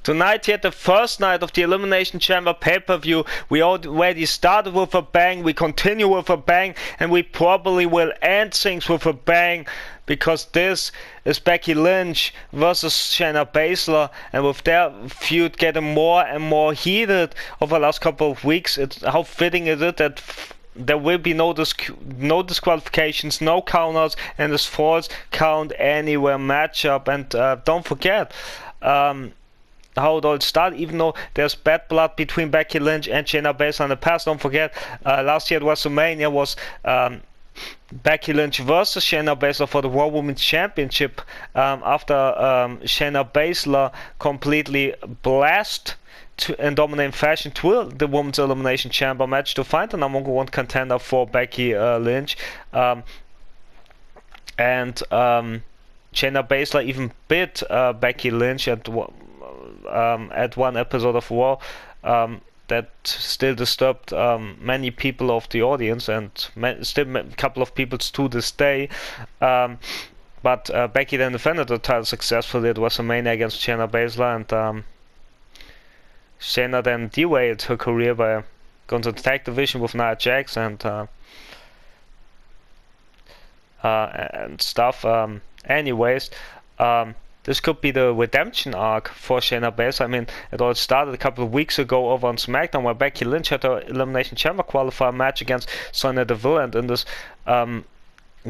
Tonight here, the first night of the Elimination Chamber pay-per-view, we already started with a bang, we continue with a bang, and we probably will end things with a bang, because this is Becky Lynch versus Shayna Baszler, and with their feud getting more and more heated over the last couple of weeks, how fitting is it that there will be no disqualifications, no countouts, and this falls count anywhere matchup. And don't forget how it all started, even though there's bad blood between Becky Lynch and Shayna Baszler in the past. Don't forget, last year at WrestleMania was Becky Lynch versus Shayna Baszler for the Raw Women's Championship, after Shayna Baszler completely blasted in dominating fashion to the Women's Elimination Chamber match to find the #1 contender for Becky Lynch. And Shayna Baszler even beat Becky Lynch at one episode of Raw that still disturbed many people of the audience, and still a couple of people to this day. But Becky then defended the title successfully at WrestleMania against Shayna Baszler, and Shayna then derailed her career by going to the tag division with Nia Jax and stuff. Anyways, this could be the redemption arc for Shayna Baszler. I mean, it all started a couple of weeks ago over on SmackDown, where Becky Lynch had her Elimination Chamber qualifier match against Sonya Deville, and in this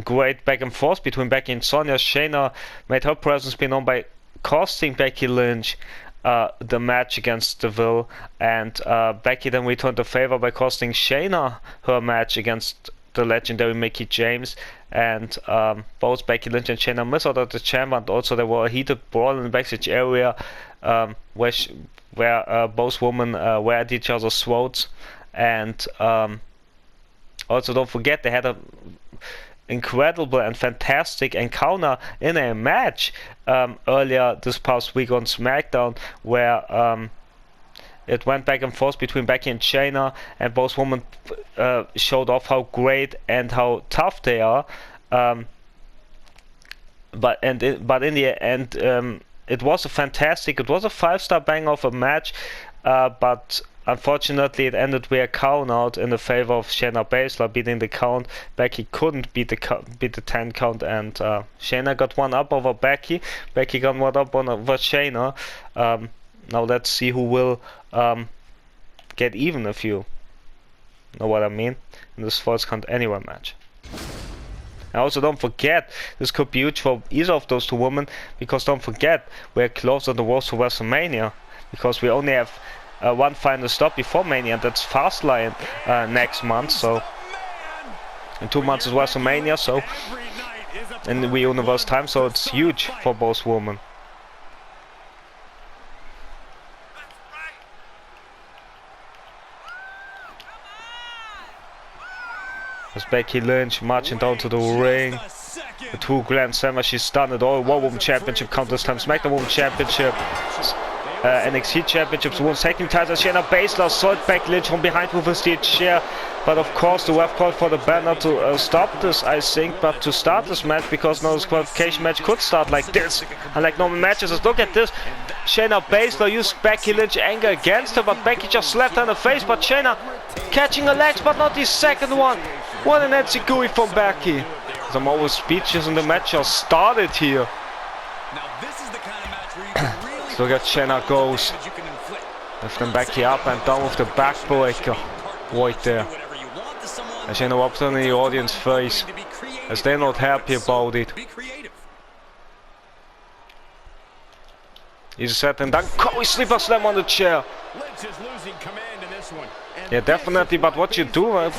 great back and forth between Becky and Sonya, Shayna made her presence be known by costing Becky Lynch the match against Deville, and Becky then returned the favor by costing Shayna her match against the legendary Mickie James, and both Becky Lynch and Shayna missed out of the chamber, and also there were a heated brawl in the backstage area where both women were at each other's throats, and also don't forget they had a incredible and fantastic encounter in a match earlier this past week on SmackDown, where it went back and forth between Becky and Shayna, and both women showed off how great and how tough they are. But in the end, it was a 5-star bang of a match, but unfortunately it ended with a count out in the favor of Shayna Baszler beating the count. Becky couldn't beat the 10 count, and Shayna got one up over Becky. Becky got one up over Shayna. Now let's see who will get even, if you know what I mean, in this falls count anywhere match. And also don't forget, this could be huge for either of those two women, because don't forget, we're close on the road to WrestleMania, because we only have one final stop before Mania, and that's Fastlane next month. So in 2 months is WrestleMania, so in the RealUniverse time, so it's huge for both women. As Becky Lynch marching down to the ring, the 2 Grand Slammer, she's done it all. Raw Women's Championship count this time, SmackDown Women's Championship, NXT Championships, Women's Tag Team titles. Shayna Baszler assaulted Becky Lynch from behind with a steel chair, but of course the ref called for the banner to stop this, I think, but to start this match, because no disqualification match could start like this, unlike normal matches. Look at this, Shayna Baszler used Becky Lynch anger against her, but Becky just slapped her in the face, but Shayna catching her legs, but not the second one. What an enziguri from Becky. I'm always speechless, and the match just started here. So look at Shayna goes, lifting Becky up and down with the backbreaker right there. And Shayna walks on the audience face, as they're not happy about it. Easy set and done. Corey sleeper slam on the chair. Yeah, definitely, but what you do,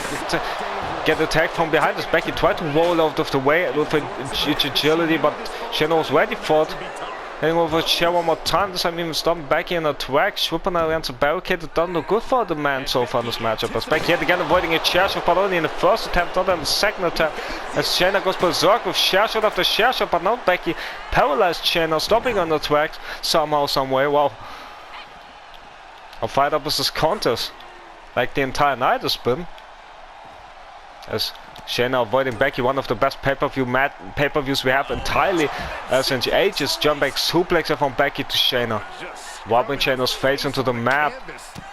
get attacked from behind, as Becky tried to roll out of the way with agility, but Shayna was ready for it. Heading over the chair one more time, this time even stopping Becky in her tracks, whipping her against the barricade. It doesn't look good for the man so far in this matchup, as Becky yet again avoiding a chair shot, but only in the first attempt, not in the second attempt, as Shayna goes berserk with chair shot after chair shot, but now Becky paralyzed Shayna, stopping on the tracks somehow, some way. Wow. How fired up is this contest? Like the entire night has been. As Shayna avoiding Becky, one of the best pay-per-views we have entirely since ages. Jump back suplex from Becky to Shayna. Wobbling Shayna's face into the mat.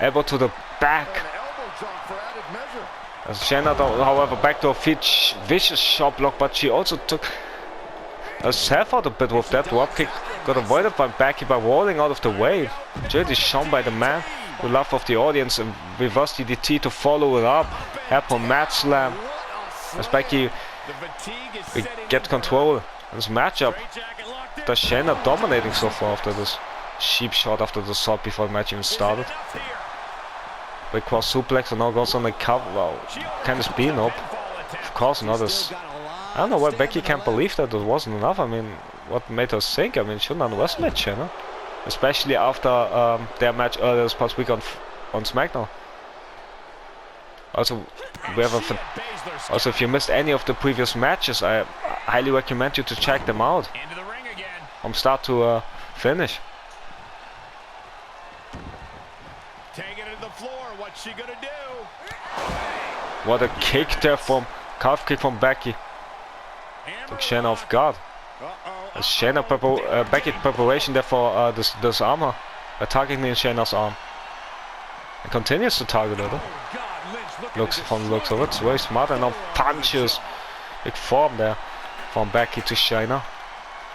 Elbow to the back. As Shayna, however, back to her feet. Vicious shot block, but she also took herself out a bit with that dropkick. Got avoided by Becky by rolling out of the way. Dirty shown by the man. The love of the audience, and reverse DDT to follow it up. Airport mat slam. As Becky get control of this matchup. Does Shayna dominating so far after this sheep shot after the assault before the match even started. Big cross suplex and now goes on the cover. Well, can this be? Nope. Of course not. I don't know why Becky can't believe that it wasn't enough. I mean, what made her think? I mean, she shouldn't underestimate Shayna. Especially after their match earlier this past week on SmackDown. Also, also, if you missed any of the previous matches, I highly recommend you to check them out from start to finish. Taking it to the floor. What's she gonna do? What a kick there from calf kick from Becky. Took Shayna off guard. As Shayna Becky preparation there for this armor, targeting in Shayna's arm. And continues to target her. Looks of it, it's very smart, and now punches. Big form there from Becky to Shayna.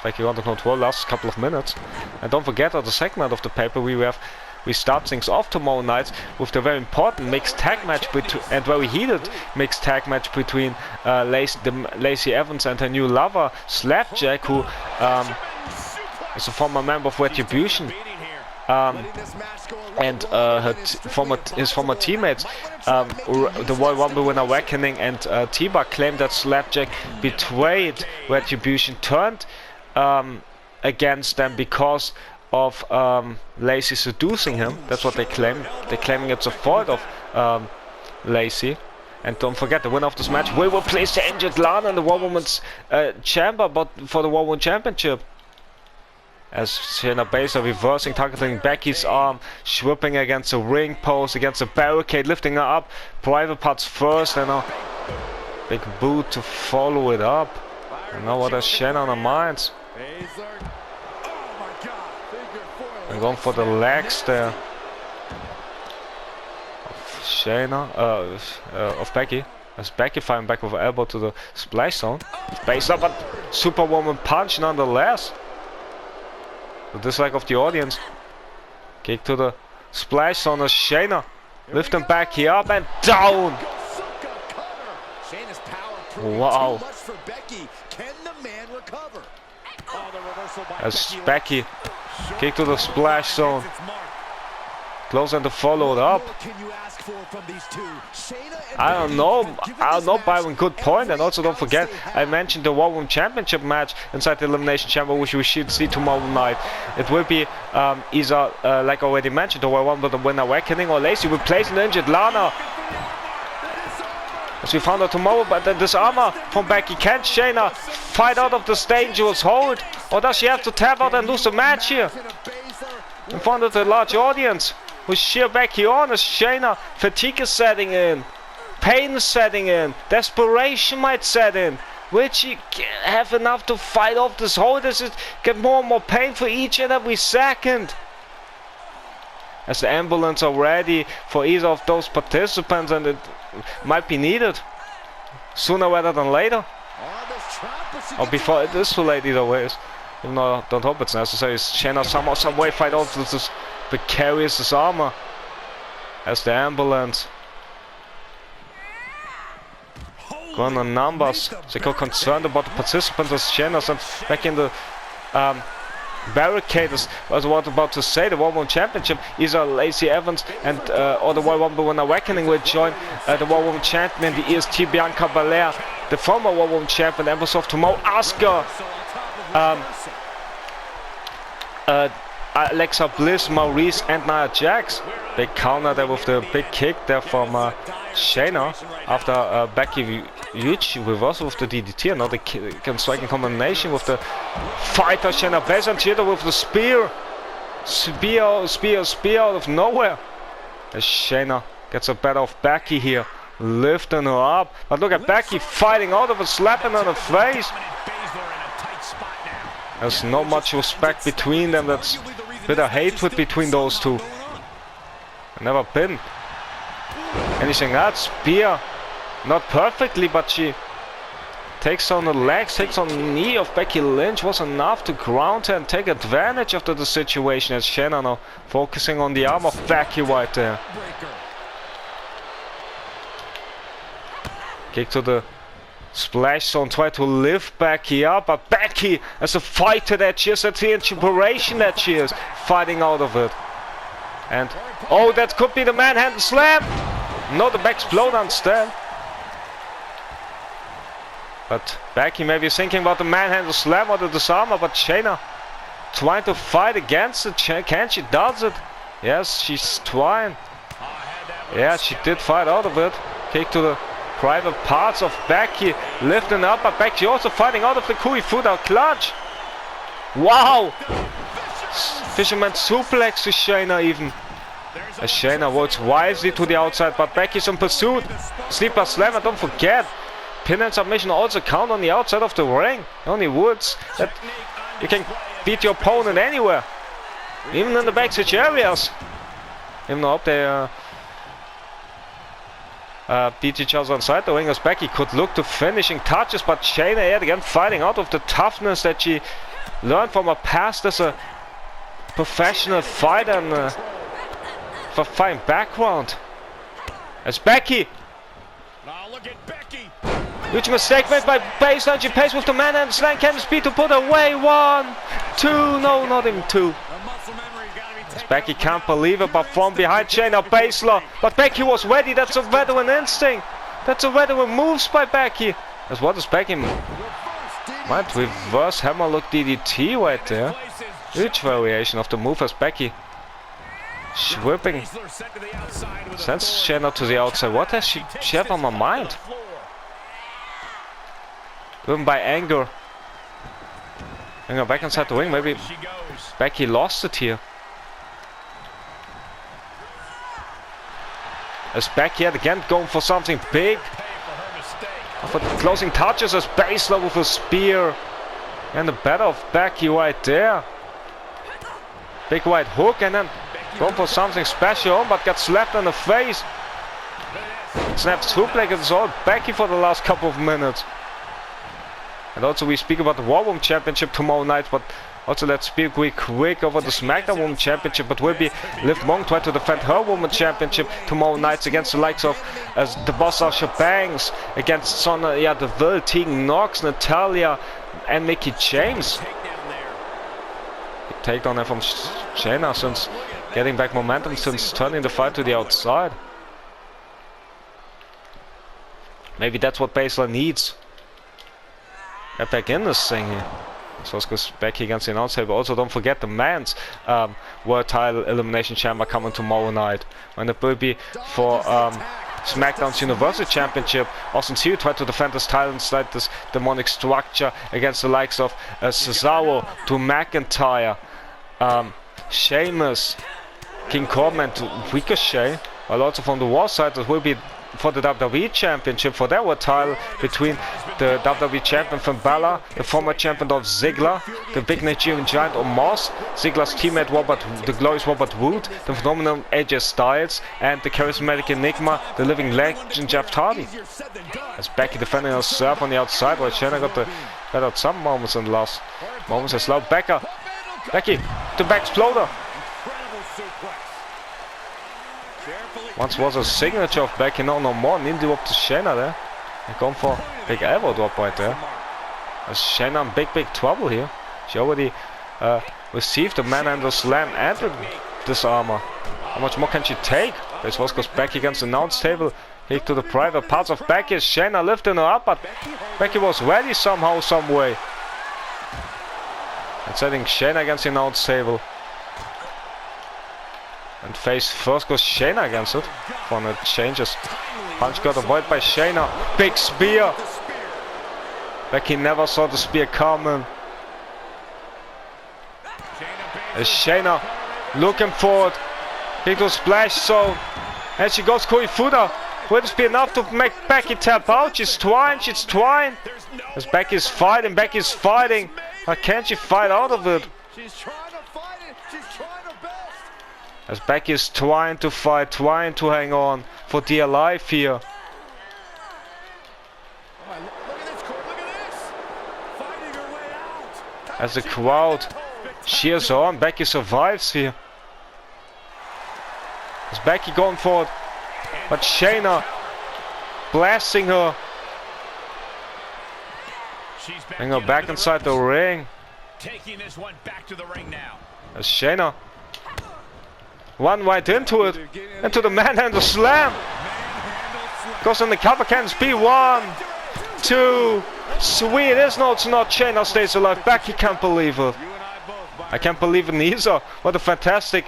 Becky under control last couple of minutes. And don't forget that the segment of the paper we start things off tomorrow night with the very important mixed tag match and very heated mixed tag match between Lacey Evans and her new lover Slapjack, who is a former member of Retribution, and his former teammates, the Royal Rumble winner Reckoning and T-Bar, claimed that Slapjack betrayed Retribution, turned against them because of Lacey seducing him. That's what they claim. They're claiming it's a fault of Lacey. And don't forget, the winner of this match will replace the injured Lana in the War Women's chamber, but for the War Women's Championship. As Shayna Baszler reversing, targeting Becky's arm, sweeping against the ring post, against the barricade, lifting her up. Private parts first, and a big boot to follow it up. And now what has Shayna on her mind? And going for the legs there of Shayna, of Becky. As Becky firing back with her elbow to the splash zone. Baszler, but Superwoman punch nonetheless. The dislike of the audience. Kick to the splash zone as Shayna lifting Becky up and down. Wow. As Becky kick to the splash zone. Close and to follow it up. I don't know, Byron, good point. And also don't forget, I mentioned the War Room Championship match inside the Elimination Chamber, which we should see tomorrow night. It will be either, like already mentioned, the Royal Rumble winner Reckoning, or Lacey replacing the injured Lana. As we found out tomorrow, but then this armor from Becky. Can Shayna fight out of this dangerous hold? Or does she have to tap out and lose the match here? In front of the large audience, who cheer Becky on as Shayna, fatigue is setting in. Pain is setting in. Desperation might set in. Will she have enough to fight off this hold? Does it get more and more painful each and every second? As the ambulance are ready for either of those participants, and it might be needed sooner rather than later, or before it is too late. Either way, even though I don't hope it's necessary. Shayna somehow, some way fight off this precarious armor as the ambulance going on numbers. They got concerned about the participants as Shayna sent back in the barricade. As I was about to say, the World Rumble Championship, either Lacey Evans and or the World Rumble winner Reckoning will join the World Rumble Champion, the EST Bianca Belair, the former World Rumble Champion, Empress of Tomorrow, Asuka, Alexa Bliss, Maurice, and Nia Jax. Big counter there with the big kick there from Shayna after Becky huge reversal with the DDT, and now they can strike in combination with the fighter Shayna Baszler, and Cheetah with the spear out of nowhere. As Shayna gets a better of Becky here, lifting her up. But look at Becky fighting out of it, slapping on her face. There's not much respect between them. That's bit of hatred between those two. Never been anything else. Spear, not perfectly, but she takes on the legs, takes on the knee of Becky Lynch. Was enough to ground her and take advantage of the situation, as Shayna now focusing on the arm of Becky right there. Kick to the splash zone, try to lift Becky up, but Becky, as a fighter that she is, as the inspiration that she is, fighting out of it. And oh, that could be the manhandle slam. No, the back explode instead. But Becky maybe thinking about the manhandle slam or the disarmer, but Shayna trying to fight against it. Can she? Does it? Yes, she's trying. Yeah, she did fight out of it. Kick to the private parts of Becky, lifting up, but Becky also fighting out of the Kui Fuda clutch. Wow! Fisherman suplex to Shayna even. As Shayna works wisely to the outside, but Becky's in pursuit. Sleeper slam, and don't forget, pin and submission also count on the outside of the ring. Only words that you can beat your opponent anywhere, even in the backstage areas. Even though they beat each other inside the ring, as Becky could look to finishing touches, but Shayna yet again fighting out of the toughness that she learned from her past as a professional fighter and for fighting background. As Becky, Look at Becky. huge mistake made by Baseline. She pays with the man and slam, can speed to put away. 1, 2, no, not even 2. Becky can't believe it, but from behind Shayna Baszler. But Becky was ready. That's a veteran instinct. That's a veteran moves by Becky. As what is Becky? Might reverse hammerlock DDT right there. Huge variation of the move as Becky whipping. Sends Shayna to the outside. What has she have on her mind? Driven by anger. Bring her back inside the ring. Maybe Becky lost it here. As Becky yet again going for something big. For the closing touches as Baszler with a spear. And the better of Becky right there. Big right hook and then going for something special, but gets slapped in the face. Snaps suplex. It's all Becky for the last couple of minutes. And also we speak about the War Room Championship tomorrow night, but also let's speak quick over the SmackDown Women's Championship. But will be Liv Morgan try to defend her Women's Championship tomorrow night against the likes of the boss Sasha Banks, against Sonya Deville, Tegan Knox, Natalya and Mickie James. Big takedown there from Shayna since getting back momentum, since turning the fight to the outside. Maybe that's what Baszler needs. Get back in this thing here. So it goes Becky against the announce table. Also don't forget the men's World Title Elimination Chamber coming tomorrow night. When it will be for SmackDown's Universal Championship. Austin Theory tried to defend his title inside this demonic structure against the likes of Cesaro, Drew McIntyre, Sheamus, King Corbin and Ricochet. While also from the Raw side it will be for the WWE Championship, for their World title, between the WWE Champion Finn Balor, the former champion Dolph Ziggler, the big Nigerian giant Omos, Ziggler's teammate the glorious Robert Roode, the phenomenal AJ Styles, and the charismatic Enigma, the living legend Jeff Hardy. As Becky defending herself on the outside, while Shayna got the better at some moments in the last moments as well. Becky, the back exploder. Once was a signature of Becky, no more. Nindy up to Shayna there. And going for a big elbow drop right there. As Shayna in big trouble here. She already received the manhandle slam and the disarmer. How much more can she take? This was goes Becky against the announce table. Kick to the private parts of Becky. Shayna lifting her up, but Becky was ready somehow, some way. And setting Shayna against the announce table. And face first goes Shayna against it. When it changes. Punch got avoided by Shayna. Big spear. Becky never saw the spear coming. As Shayna looking for it. Kick to splash zone. And she goes Kui Fuda. Will this be enough to make Becky tap out? She's trying. As Becky's fighting. But can she fight out of it? She's trying to fight it. She's trying As Becky is trying to fight, trying to hang on for dear life here. As the crowd cheers on, Becky survives here. Is Becky going for it? But Shayna blasting her. Bring her back inside the ring. Taking this one back to the ring now. As Shayna run right into it. Into the manhandle slam. Goes on the cover, can be 1, 2, 3. It is no, it's not. Shayna stays alive. Becky can't believe it. I can't believe it neither. What a fantastic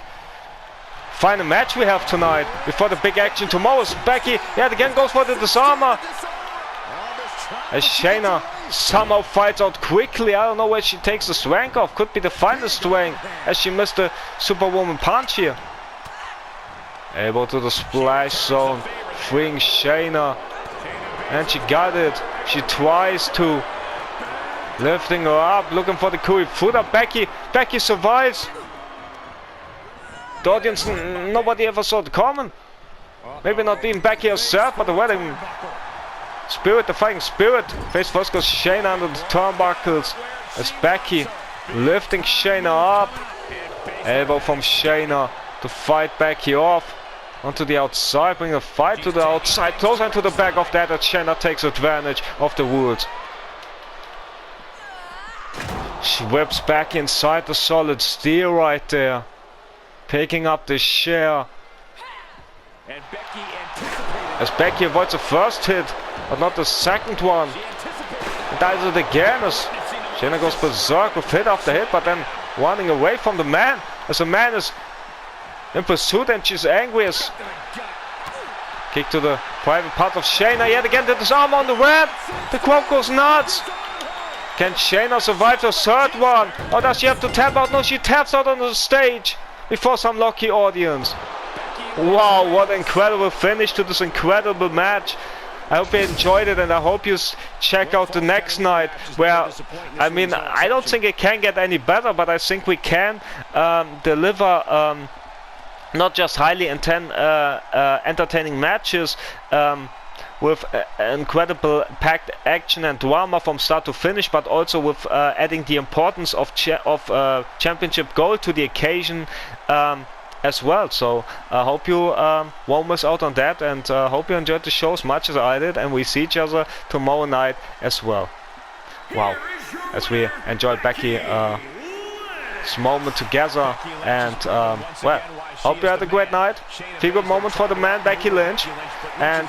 final match we have tonight. Before the big action tomorrow is Becky yet again goes for the disarmer. As Shayna somehow fights out quickly. I don't know where she takes the strength off. Could be the final strength as she missed the Superwoman punch here. Able to the splash zone. Freeing Shayna. And she got it. She tries to. Lifting her up. Looking for the Kui Fuda. Becky survives. The audience, nobody ever saw it coming. Maybe not even Becky herself, but the wedding spirit, the fighting spirit. Face first goes Shayna under the turnbuckles. As Becky lifting Shayna up. Elbow from Shayna to fight Becky off. Onto the outside, bring a fight to the outside. Closer into the back of that as Shayna takes advantage of the rules. She whips back inside the solid steel right there. Picking up the share. As Becky avoids the first hit, but not the second one. And dies it again as Shayna goes berserk with hit after hit, but then running away from the man. As the man is in pursuit and she's angry as kick to the private part of Shayna. Yet again the disarm on the red. The crowd goes nuts. Can Shayna survive the third one? Or does she have to tap out? No, she taps out on the stage before some lucky audience. Wow, what an incredible finish to this incredible match. I hope you enjoyed it, and I hope you check out the next night where, I mean, I don't think it can get any better, but I think we can deliver not just highly entertaining matches with incredible packed action and drama from start to finish, but also with adding the importance of championship gold to the occasion as well. So I hope you won't miss out on that, and hope you enjoyed the show as much as I did, and we see each other tomorrow night as well. Wow, as we enjoyed Becky's moment together, and well, hope you had a great night. Feel good moment for the man Becky Lynch, and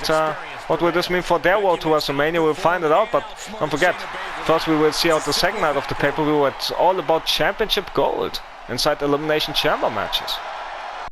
what will this mean for their road to WrestleMania? We'll find it out, but don't forget, first we will see out the second night of the pay-per-view. It's all about championship gold inside Elimination Chamber matches.